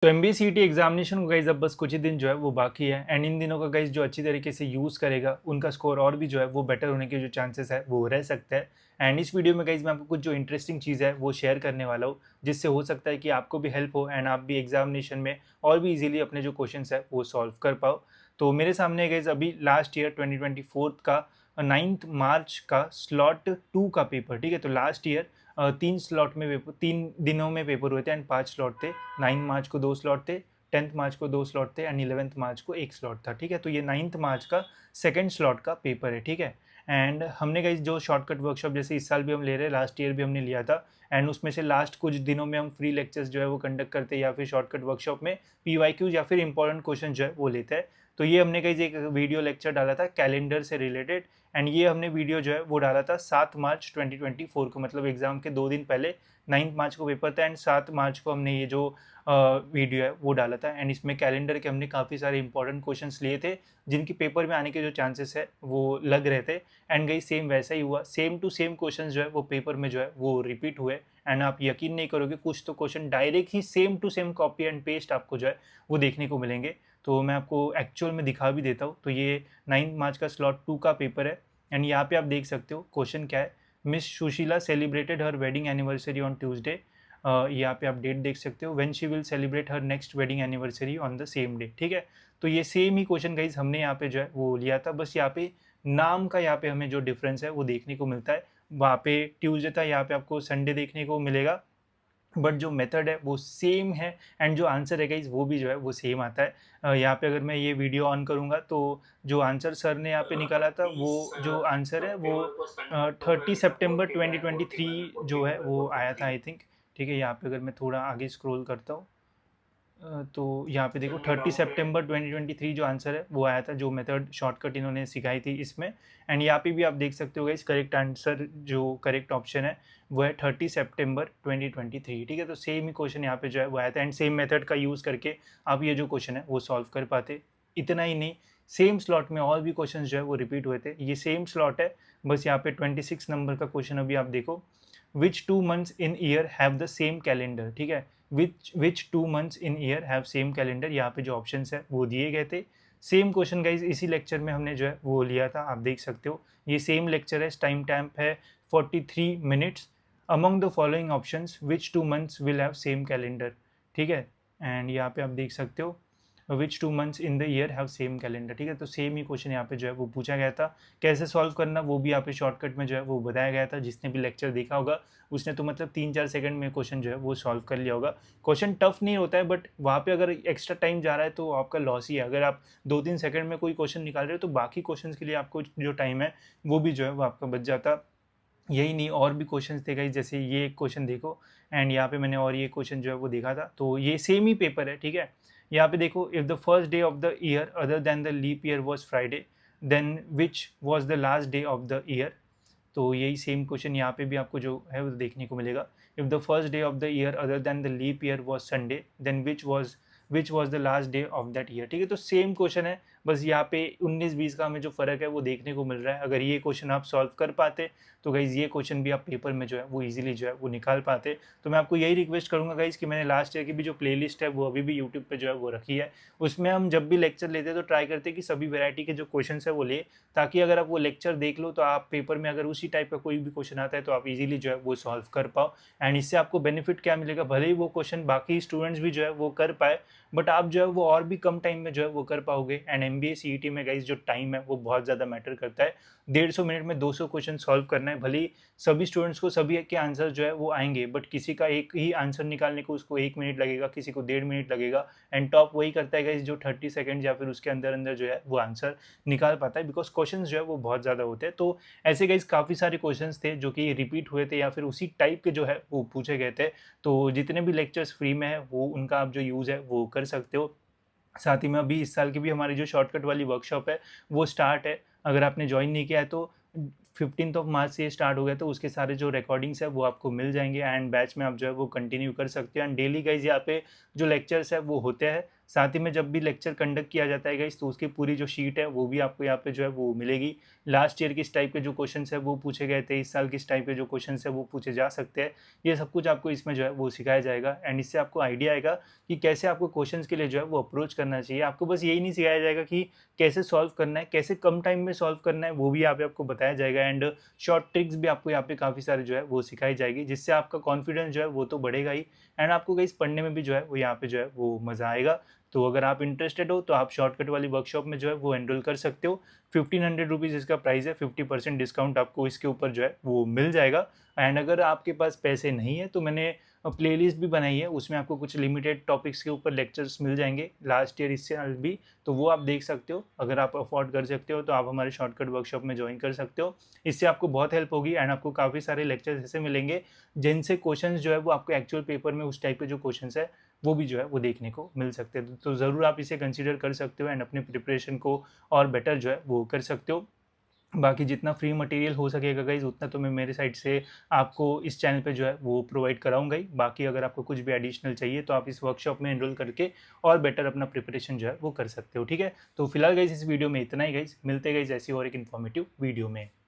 तो MBA CET examination को guys अब बस कुछ ही दिन जो है वो बाकी है एंड इन दिनों का गाइज जो अच्छी तरीके से यूज़ करेगा उनका स्कोर और भी जो है वो बेटर होने के जो चांसेस है वो रह सकते हैं। एंड इस वीडियो में गाइज मैं आपको कुछ जो इंटरेस्टिंग चीज़ है वो शेयर करने वाला हूँ जिससे हो सकता है कि आपको भी हेल्प हो एंड आप भी एग्जामिनेशन में और भी इजीली अपने जो क्वेश्चन है वो सॉल्व कर पाओ। तो मेरे सामने गाइज अभी लास्ट ईयर 2024 का 9 मार्च का स्लॉट 2 का पेपर, ठीक है। तो लास्ट ईयर 3 स्लॉट में पेपर, 3 दिनों में पेपर हुए थे एंड 5 स्लॉट थे। 9 मार्च को 2 स्लॉट थे, 10th मार्च को 2 स्लॉट थे एंड 11th मार्च को 1 स्लॉट था, ठीक है। तो ये 9th मार्च का सेकंड स्लॉट का पेपर है, ठीक है। एंड हमने गाइस जो शॉर्टकट वर्कशॉप जैसे इस साल भी हम ले रहे हैं, लास्ट ईयर भी हमने लिया था एंड उसमें से लास्ट कुछ दिनों में हम फ्री लेक्चर्स जो है वो कंडक्ट करते हैं या फिर शॉर्टकट वर्कशॉप में पीवाईक्यूज या फिर इंपॉर्टेंट क्वेश्चन जो है वो लेते हैं। तो ये हमने कहीं एक वीडियो लेक्चर डाला था कैलेंडर से रिलेटेड एंड ये हमने वीडियो जो है वो डाला था 7 मार्च 2024 को, मतलब एग्जाम के 2 दिन पहले। 9 मार्च को पेपर था एंड 7 मार्च को हमने ये जो वीडियो है वो डाला था एंड इसमें कैलेंडर के हमने काफ़ी सारे इंपॉर्टेंट क्वेश्चंस लिए थे जिनकी पेपर में आने के जो चांसेस है वो लग रहे थे। एंड गई सेम वैसा ही हुआ, सेम टू सेम क्वेश्चंस जो है वो पेपर में जो है वो रिपीट हुए एंड आप यकीन नहीं करोगे कुछ तो क्वेश्चन डायरेक्ट ही same to same copy and paste आपको जो है वो देखने को मिलेंगे। तो मैं आपको एक्चुअल में दिखा भी देता हूँ। तो ये 9 मार्च का स्लॉट 2 का पेपर है एंड यहाँ पे आप देख सकते हो क्वेश्चन क्या है। Miss Sushila celebrated her wedding anniversary on Tuesday. यहाँ पे आप डेट देख सकते हो, when she will celebrate her next wedding anniversary on the same day, ठीक है। तो ये सेम ही क्वेश्चन गाइज हमने यहाँ पे जो है वो लिया था, बस यहाँ पे नाम का यहाँ पे हमें जो डिफरेंस है वो देखने को मिलता है। वहाँ पे ट्यूसडे था, यहाँ पे आपको संडे देखने को मिलेगा, बट जो मेथड है वो सेम है एंड जो आंसर है गाइज वो भी जो है वो सेम आता है। यहाँ पे अगर मैं ये वीडियो ऑन करूँगा तो जो आंसर सर ने यहाँ पे निकाला था वो जो आंसर है वो 30 सितंबर 2023 जो है वो आया था आई थिंक, ठीक है। यहाँ पे अगर मैं थोड़ा आगे स्क्रॉल करता हूँ तो यहाँ पे देखो 30 सितंबर 2023 जो आंसर है वो आया था, जो मेथड शॉर्टकट इन्होंने सिखाई थी इसमें। एंड यहाँ पे भी आप देख सकते हो गाइस करेक्ट आंसर जो करेक्ट ऑप्शन है वो है 30 सितंबर 2023, ठीक है। तो सेम ही क्वेश्चन यहाँ पे जो है वो आया था एंड सेम मेथड का यूज़ करके आप ये जो क्वेश्चन है वो सॉल्व कर पाते। इतना ही नहीं, सेम स्लॉट में और भी क्वेश्चन जो है वो रिपीट हुए थे, ये सेम स्लॉट है, बस यहाँ पे 26 नंबर का क्वेश्चन अभी आप देखो। विच 2 months in year have the same calendar, ठीक है। विच 2 months in year have same calendar, यहाँ पे जो ऑप्शन है वो दिए गए थे। सेम क्वेश्चन गाइज इसी लेक्चर में हमने जो है वो लिया था, आप देख सकते हो ये सेम लेक्चर है। टाइम टैम्प है 43 minutes. Among the following options which 2 months will have same calendar, ठीक है। एंड यहाँ पे आप देख सकते हो विच 2 months in the year have same calendar, ठीक है। तो सेम ही क्वेश्चन यहाँ पे जो है वो पूछा गया था। कैसे सॉल्व करना वो भी यहाँ पे शॉर्टकट में जो है वो बताया गया था, जिसने भी लेक्चर देखा होगा उसने तो मतलब 3-4 सेकंड में क्वेश्चन जो है वो सॉल्व कर लिया होगा। क्वेश्चन टफ नहीं होता है बट वहाँ पे अगर एक्स्ट्रा टाइम जा रहा है तो आपका लॉस ही है। अगर आप 2-3 सेकंड में कोई क्वेश्चन निकाल रहे हो तो बाकी क्वेश्चन के लिए आपको जो टाइम है वो भी जो है वो आपका बच जाता। यही नहीं और भी क्वेश्चन थे गाइस, जैसे ये एक क्वेश्चन देखो एंड यहाँ पे मैंने और ये क्वेश्चन जो है वो देखा था, तो ये सेम ही पेपर है, ठीक है। यहाँ पे देखो, if the first day of the year other than the leap year was Friday then which was the last day of the year. तो यही सेम क्वेश्चन यहाँ पे भी आपको जो है वो देखने को मिलेगा। If the first day of the year other than the leap year was Sunday then which was the last day of that year, ठीक है। तो सेम क्वेश्चन है, बस यहाँ पे 19-20 का हमें जो फ़र्क है वो देखने को मिल रहा है। अगर ये क्वेश्चन आप सॉल्व कर पाते तो गाइज़ ये क्वेश्चन भी आप पेपर में जो है वो इजीली जो है वो निकाल पाते। तो मैं आपको यही रिक्वेस्ट करूँगा गाइज़ कि मैंने लास्ट ईयर की भी जो प्लेलिस्ट है वो अभी भी यूट्यूब पे जो है वो रखी है। उसमें हम जब भी लेक्चर लेते हैं तो ट्राई करते हैं कि सभी वैरायटी के जो क्वेश्चन है वो ले, ताकि अगर आप वो लेक्चर देख लो तो आप पेपर में अगर उसी टाइप का कोई भी क्वेश्चन आता है तो आप इजीली जो है वो सॉल्व कर पाओ। एंड इससे आपको बेनिफिट क्या मिलेगा, भले ही वो क्वेश्चन बाकी स्टूडेंट्स भी जो है वो कर पाए बट आप जो है वो और भी कम टाइम में जो है वो कर पाओगे। एंड एमबीए सीईटी में गाइस जो टाइम है वो बहुत ज़्यादा मैटर करता है। 150 मिनट में 200 क्वेश्चन सॉल्व करना है, भले ही सभी स्टूडेंट्स को सभी के आंसर जो है वो आएंगे बट किसी का एक ही आंसर निकालने को उसको 1 मिनट लगेगा, किसी को 1.5 मिनट लगेगा। एंड टॉप वही करता है गाइस जो 30 सेकंड या फिर उसके अंदर अंदर जो है वो आंसर निकाल पाता है, बिकॉज क्वेश्चन जो है वो बहुत ज़्यादा होते हैं। तो ऐसे गाइस काफ़ी सारे क्वेश्चन थे जो कि रिपीट हुए थे या फिर उसी टाइप के जो है वो पूछे गए थे। तो जितने भी लेक्चर्स फ्री में है वो उनका आप जो यूज़ है वो कर सकते हो। साथ ही में अभी इस साल की भी हमारी जो शॉर्टकट वाली वर्कशॉप है वो स्टार्ट है। अगर आपने ज्वाइन नहीं किया है तो 15 मार्च से स्टार्ट हो गया, तो उसके सारे जो रिकॉर्डिंग्स है वो आपको मिल जाएंगे एंड बैच में आप जो है वो कंटिन्यू कर सकते हो। एंड डेली गाइज यहाँ पे जो लेक्चर्स है वो होते हैं, साथ ही में जब भी लेक्चर कंडक्ट किया जाता है गाइस, तो उसकी पूरी जो शीट है वो भी आपको यहाँ पे जो है वो मिलेगी। लास्ट ईयर किस टाइप के जो क्वेश्चन है वो पूछे गए थे, इस साल किस टाइप के जो क्वेश्चन है वो पूछे जा सकते हैं, ये सब कुछ आपको इसमें जो है वो सिखाया जाएगा। एंड इससे आपको आइडिया आएगा कि कैसे आपको क्वेश्चंस के लिए जो है वो अप्रोच करना चाहिए। आपको बस यही नहीं सिखाया जाएगा कि कैसे सॉल्व करना है, कैसे कम टाइम में सॉल्व करना है, वो भी यहाँ पे आपको बताया जाएगा। एंड शॉर्ट ट्रिक्स भी आपको यहाँ पे काफ़ी सारे जो है वो सिखाई जाएगी, जिससे आपका कॉन्फिडेंस जो है वो तो बढ़ेगा ही, एंड आपको गाइस पढ़ने में भी जो है वो यहाँ पे जो है वो मज़ा आएगा। तो अगर आप इंटरेस्टेड हो तो आप शॉर्टकट वाली वर्कशॉप में जो है वो एनरोल कर सकते हो। 1500 रुपीज़ इसका प्राइस है, 50% डिस्काउंट आपको इसके ऊपर जो है वो मिल जाएगा। एंड अगर आपके पास पैसे नहीं है तो मैंने प्लेलिस्ट भी बनाई है, उसमें आपको कुछ लिमिटेड टॉपिक्स के ऊपर लेक्चर्स मिल जाएंगे लास्ट ईयर, इससे भी, तो वो आप देख सकते हो। अगर आप अफोर्ड कर सकते हो तो आप हमारे शॉर्टकट वर्कशॉप में ज्वाइन कर सकते हो। इससे आपको बहुत हेल्प होगी एंड आपको काफ़ी सारे लेक्चर्स ऐसे मिलेंगे जिनसे क्वेश्चंस जो है वो आपको एक्चुअल पेपर में उस टाइप के जो क्वेश्चंस है वो भी जो है वो देखने को मिल सकते हैं। तो ज़रूर आप इसे कंसीडर कर सकते हो एंड अपने प्रिपरेशन को और बेटर जो है वो कर सकते हो। बाकी जितना फ्री मटेरियल हो सकेगा गाइज उतना तो मैं मेरे साइड से आपको इस चैनल पे जो है वो प्रोवाइड कराऊंगा ही। बाकी अगर आपको कुछ भी एडिशनल चाहिए तो आप इस वर्कशॉप में एनरोल करके और बेटर अपना प्रिपरेशन जो है वो कर सकते हो। ठीक है, तो फिलहाल गाइज इस वीडियो में इतना ही गाइज, मिलते गाइज ऐसी और एक इन्फॉर्मेटिव वीडियो में।